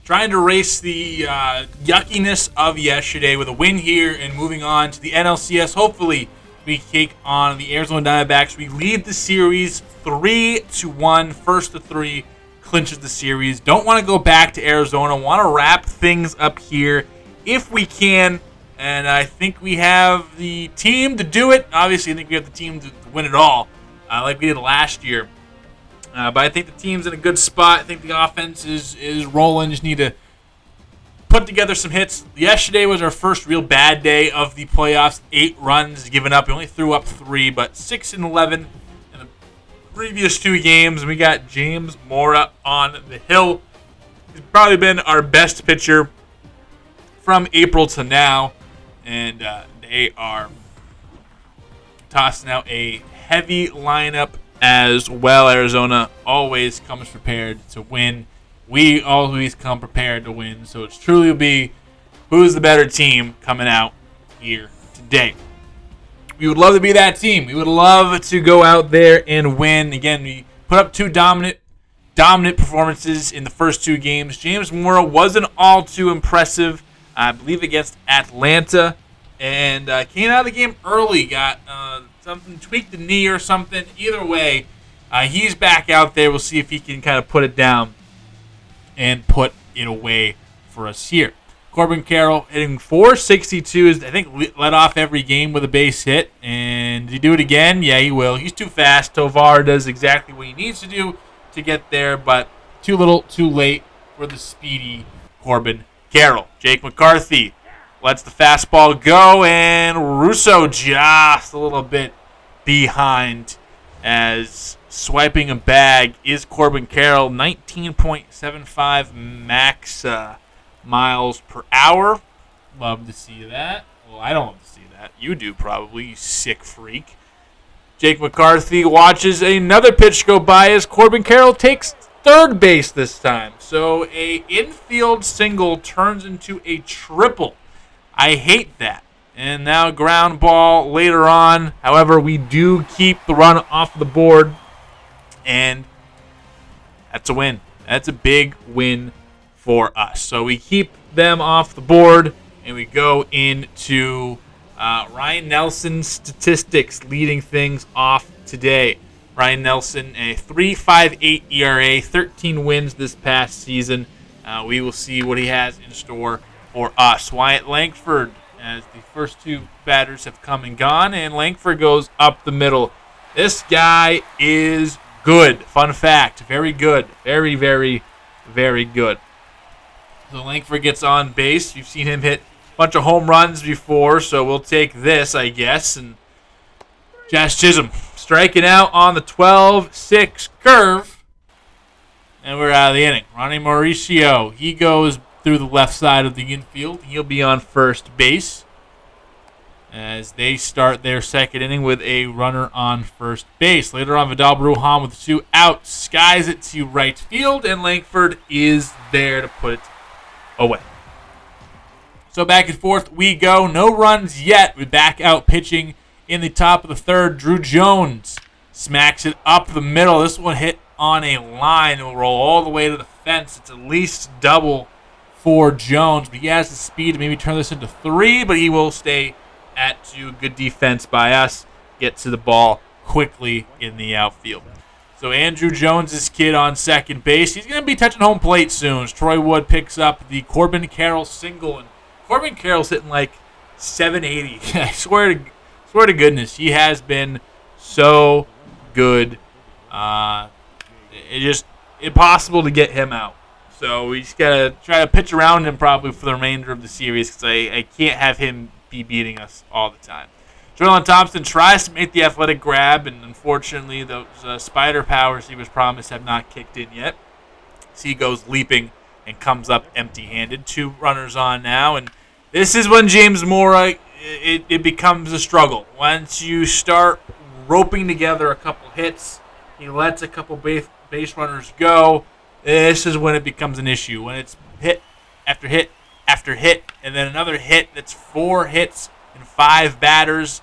trying to erase the yuckiness of yesterday with a win here and moving on to the NLCS. Hopefully, we take on the Arizona Diamondbacks. We lead the series 3-1. First of three clinches the series. Don't want to go back to Arizona. Want to wrap things up here if we can. And I think we have the team to do it. Obviously, I think we have the team to win it all, like we did last year. But I think the team's in a good spot. I think the offense is rolling. Just need to put together some hits. Yesterday was our first real bad day of the playoffs. 8 runs given up. We only threw up 3, but 6-11 in the previous 2 games. We got James Mora on the hill. He's probably been our best pitcher from April to now. And they are tossing out a heavy lineup as well. Arizona always comes prepared to win. We always come prepared to win. So it's truly will be who's the better team coming out here today. We would love to be that team. We would love to go out there and win. Again, we put up 2 dominant performances in the first 2 games. James Mora wasn't all too impressive, I believe, against Atlanta, and came out of the game early. Got something, tweaked the knee or something. Either way, he's back out there. We'll see if he can kind of put it down and put it away for us here. Corbin Carroll hitting .462. I think led off every game with a base hit. And did he do it again? Yeah, he will. He's too fast. Tovar does exactly what he needs to do to get there, but too little, too late for the speedy Corbin Carroll. Jake McCarthy lets the fastball go, and Russo just a little bit behind as swiping a bag is Corbin Carroll. 19.75 max miles per hour. Love to see that. Well, I don't love to see that. You do probably, you sick freak. Jake McCarthy watches another pitch go by as Corbin Carroll takes third base this time. So a infield single turns into a triple. I hate that. And now ground ball later on. However, we do keep the run off the board. And that's a win. That's a big win for us. So we keep them off the board. And we go into Ryan Nelson's statistics leading things off today. Ryan Nelson, a 3.58 ERA, 13 wins this past season. We will see what he has in store for us. Wyatt Langford, as the first 2 batters have come and gone, and Langford goes up the middle. This guy is good. Fun fact, very good. Very, very, very good. So Langford gets on base. You've seen him hit a bunch of home runs before, so we'll take this, I guess. And Josh Chisholm striking out on the 12-6 curve. And we're out of the inning. Ronnie Mauricio, he goes through the left side of the infield. He'll be on first base as they start their second inning with a runner on first base. Later on, Vidal Brujan with 2 outs skies it to right field, and Langford is there to put it away. So back and forth we go. No runs yet. We're back out pitching in the top of the third. Drew Jones smacks it up the middle. This one hit on a line. It will roll all the way to the fence. It's at least double for Jones, but he has the speed to maybe turn this into 3, but he will stay at 2. Good defense by us. Get to the ball quickly in the outfield. So Andrew Jones' kid on second base. He's going to be touching home plate soon as Troy Wood picks up the Corbin Carroll single. And Corbin Carroll's hitting like 780. I swear to goodness, he has been so good. It's just impossible to get him out. So we just got to try to pitch around him probably for the remainder of the series because I can't have him be beating us all the time. Jordan Thompson tries to make the athletic grab, and unfortunately those spider powers he was promised have not kicked in yet. So he goes leaping and comes up empty-handed. 2 runners on now, and this is when James Mora, it becomes a struggle. Once you start roping together a couple hits, he lets a couple base runners go. This is when it becomes an issue. When it's hit after hit after hit, and then another hit that's 4 hits and 5 batters,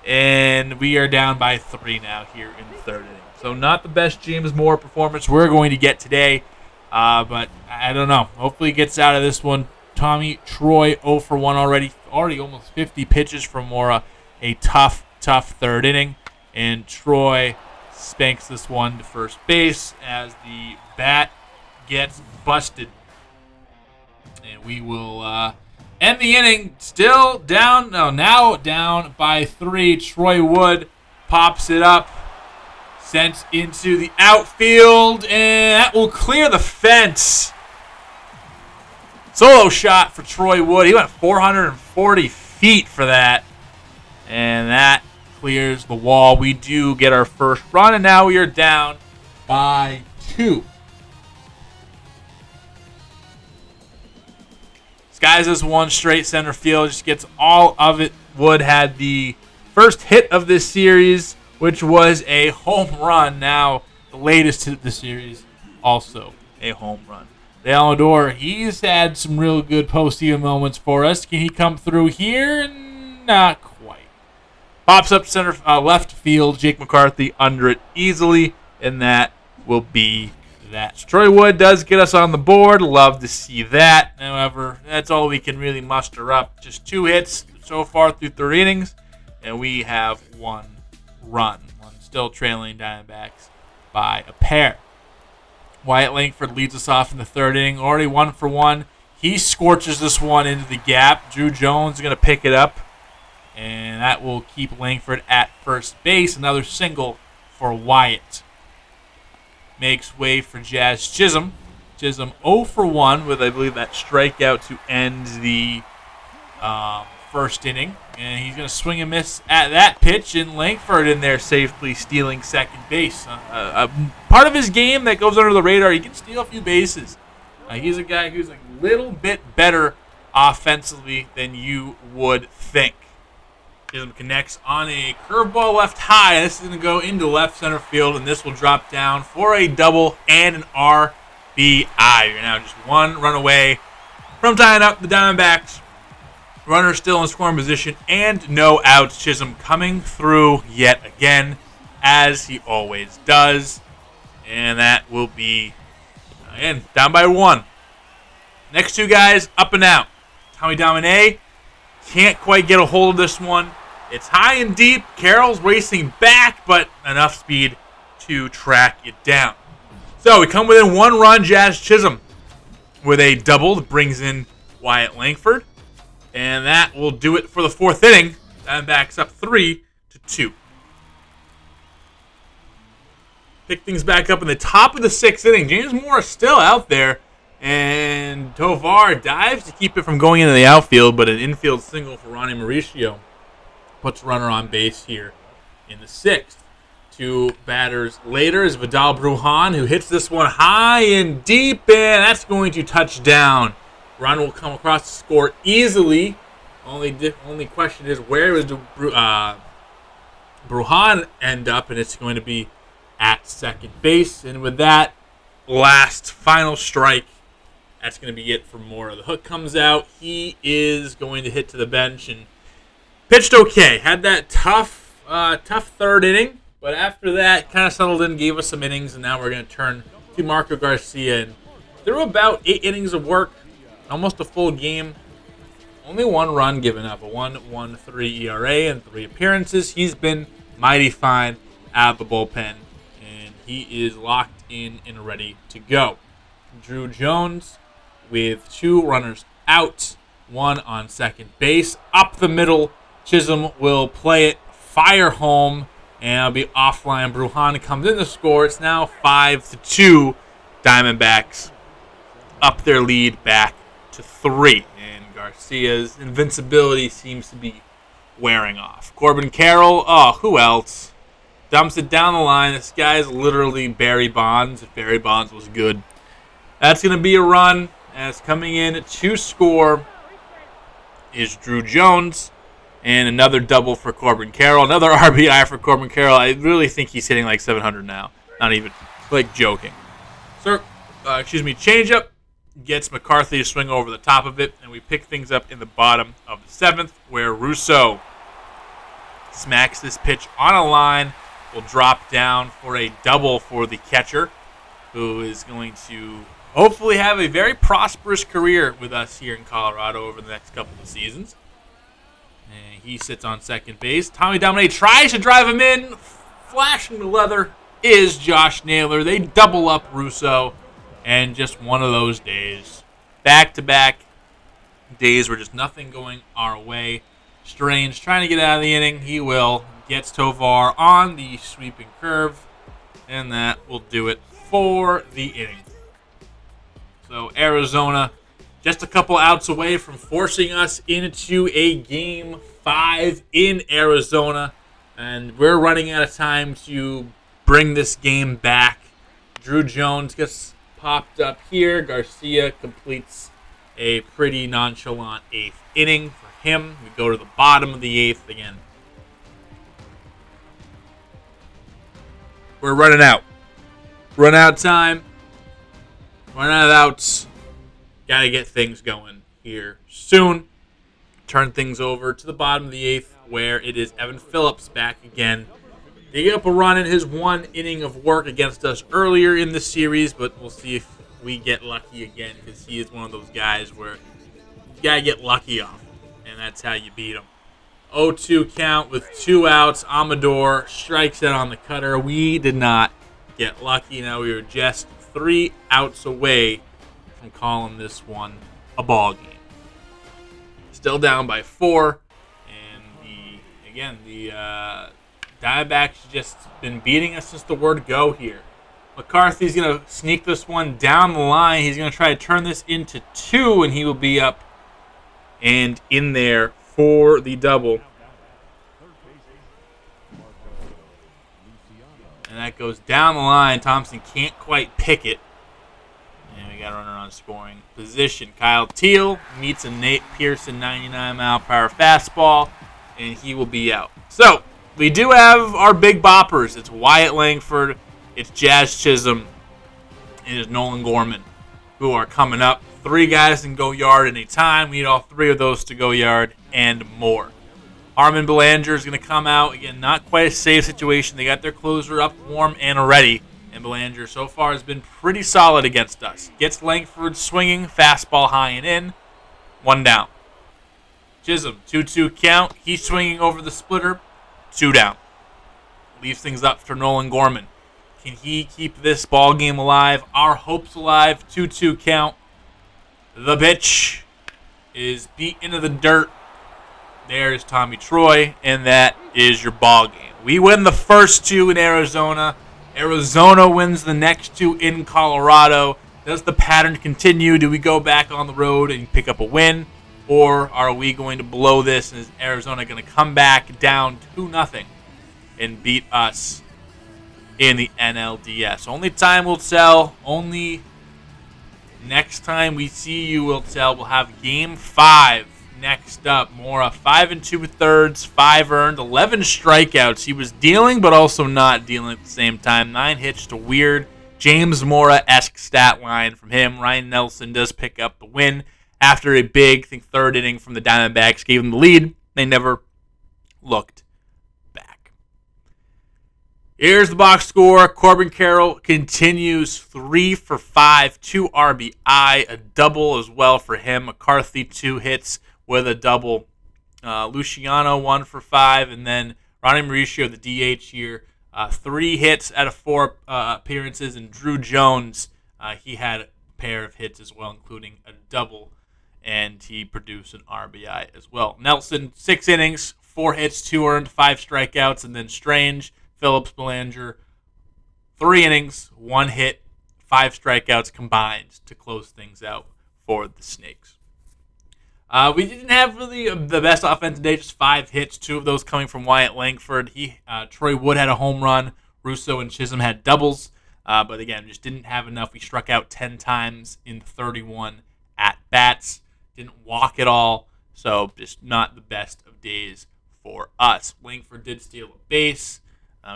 and we are down by 3 now here in the third inning. So not the best James Moore performance we're going to get today But I don't know. Hopefully he gets out of this one. Tommy Troy 0 for 1 already. Already almost 50 pitches for Mora. A tough third inning. And Troy spanks this one to first base as the bat gets busted. And we will end the inning. Still down. No, now down by 3. Troy Wood pops it up. Sent into the outfield. And that will clear the fence. Solo shot for Troy Wood. He went 440 feet for that. And that clears the wall. We do get our first run. And now we are down by 2. Skies this one straight center field. Just gets all of it. Wood had the first hit of this series, which was a home run. Now, the latest hit of the series, also a home run. The Alador, he's had some real good postseason moments for us. Can he come through here? Not quite. Pops up center left field. Jake McCarthy under it easily, and that will be that. So Troy Wood does get us on the board. Love to see that. However, that's all we can really muster up. Just 2 hits so far through 3 innings, and we have 1 run. One still trailing Diamondbacks by a pair. Wyatt Langford leads us off in the 3rd inning. Already 1 for 1. He scorches this one into the gap. Drew Jones is going to pick it up, and that will keep Langford at first base. Another single for Wyatt. Makes way for Jazz Chisholm. Chisholm 0 for 1 with, I believe, that strikeout to end the 1st inning. And he's going to swing and miss at that pitch, and Langford in there safely stealing second base. Part of his game that goes under the radar, he can steal a few bases. He's a guy who's a little bit better offensively than you would think. Chisholm connects on a curveball left high. This is going to go into left center field, and this will drop down for a double and an RBI. You're now just 1 run away from tying up the Diamondbacks. Runner still in scoring position and no outs. Chisholm coming through yet again, as he always does. And that will be, again, down by 1. Next 2 guys up and out. Tommy Domine can't quite get a hold of this one. It's high and deep. Carroll's racing back, but enough speed to track it down. So we come within 1 run. Jazz Chisholm with a double that brings in Wyatt Langford. And that will do it for the 4th inning. Diamondbacks up 3-2. Pick things back up in the top of the 6th inning. James Moore is still out there. And Tovar dives to keep it from going into the outfield, but an infield single for Ronnie Mauricio puts runner on base here in the 6th. 2 batters later is Vidal Brujan, who hits this one high and deep, and that's going to touch down. Run will come across the score easily. Only question is, where does Brujan end up? And it's going to be at second base. And with that last final strike, that's going to be it for Mora. The hook comes out. He is going to hit to the bench and pitched okay. Had that tough 3rd inning, but after that, kind of settled in, gave us some innings, and now we're going to turn to Marco Garcia. And through about 8 innings of work, almost a full game, only 1 run given up, a 1.13 ERA and 3 appearances. He's been mighty fine out of the bullpen, and he is locked in and ready to go. Drew Jones with 2 runners out, 1 on second base. Up the middle, Chisholm will play it, fire home, and it'll be offline. Brujan comes in to score. It's now 5-2. Diamondbacks up their lead back to 3. And Garcia's invincibility seems to be wearing off. Corbin Carroll, who else? Dumps it down the line. This guy's literally Barry Bonds, if Barry Bonds was good. That's going to be a run. As coming in to score is Drew Jones. And another double for Corbin Carroll. Another RBI for Corbin Carroll. I really think he's hitting like 700 now. Not even like joking. Changeup gets McCarthy to swing over the top of it. And we pick things up in the bottom of the 7th, where Russo smacks this pitch on a line. Will drop down for a double for the catcher, who is going to hopefully have a very prosperous career with us here in Colorado over the next couple of seasons. And he sits on second base. Tommy Domine tries to drive him in. Flashing the leather is Josh Naylor. They double up Russo. And just one of those days. Back-to-back days where just nothing going our way. Strange trying to get out of the inning. He will. Gets Tovar on the sweeping curve. And that will do it for the inning. So Arizona just a couple outs away from forcing us into a Game 5 in Arizona. And we're running out of time to bring this game back. Drew Jones gets popped up here. Garcia completes a pretty nonchalant 8th inning for him. We go to the bottom of the 8th again. We're running out. Run out of time. Run out of outs. Got to get things going here soon. Turn things over to the bottom of the 8th where it is Evan Phillips back again. Digging up a run in his one inning of work against us earlier in the series, but we'll see if we get lucky again because he is one of those guys where you got to get lucky off, and that's how you beat him. 0-2 count with 2 outs. Amador strikes out on the cutter. We did not get lucky. Now we were just 3 outs away from calling this one a ball game. Still down by 4, and the Diamondbacks just been beating us since the word go here. McCarthy's going to sneak this one down the line. He's going to try to turn this into 2, and he will be up and in there for the double. And that goes down the line. Thompson can't quite pick it. And we got a runner on scoring position. Kyle Teal meets a Nate Pearson 99-mile-per-hour fastball, and he will be out. So, we do have our big boppers. It's Wyatt Langford, it's Jazz Chisholm, and it's Nolan Gorman, who are coming up. 3 guys can go yard at a time. We need all 3 of those to go yard and more. Harmon Belanger is going to come out. Again, not quite a safe situation. They got their closer up, warm, and ready. And Belanger so far has been pretty solid against us. Gets Langford swinging, fastball high and in. 1 down. Chisholm, 2-2 count. He's swinging over the splitter. 2 down. Leaves things up for Nolan Gorman. Can he keep this ball game alive? Our hopes alive. 2-2 count. The pitch is beat into the dirt. There's Tommy Troy, and that is your ball game. We win the first 2 in Arizona. Arizona wins the next 2 in Colorado. Does the pattern continue? Do we go back on the road and pick up a win? Or are we going to blow this, and is Arizona going to come back down 2-0 and beat us in the NLDS? Only time will tell. Only next time we see you will tell. We'll have Game 5 next up. Mora, 5 2/3, 5 earned, 11 strikeouts. He was dealing, but also not dealing at the same time. 9 hits to weird James Mora-esque stat line from him. Ryan Nelson does pick up the win after a big, I think, 3rd inning from the Diamondbacks gave them the lead. They never looked back. Here's the box score. Corbin Carroll continues 3 for 5, 2 RBI, a double as well for him. McCarthy 2 hits with a double. Luciano 1 for 5, and then Ronnie Mauricio, the DH here, 3 hits out of 4 appearances, and Drew Jones, he had a pair of hits as well, including a double, and he produced an RBI as well. Nelson, 6 innings, 4 hits, 2 earned, 5 strikeouts, and then Strange, Phillips, Belanger, 3 innings, 1 hit, 5 strikeouts combined to close things out for the Snakes. We didn't have really the best offense today, just 5 hits, 2 of those coming from Wyatt Langford. Troy Wood had a home run. Russo and Chisholm had doubles, but again, just didn't have enough. We struck out 10 times in 31 at-bats. Didn't walk at all, so just not the best of days for us. Langford did steal a base.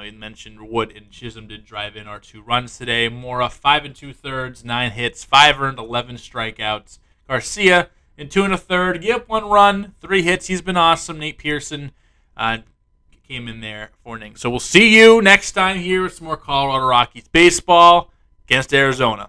We mentioned Wood and Chisholm did drive in our 2 runs today. Mora, 5 2/3, 9 hits, 5 earned, 11 strikeouts. Garcia, in 2 1/3, give up 1 run, 3 hits. He's been awesome. Nate Pearson came in there for an inning. So we'll see you next time here with some more Colorado Rockies baseball against Arizona.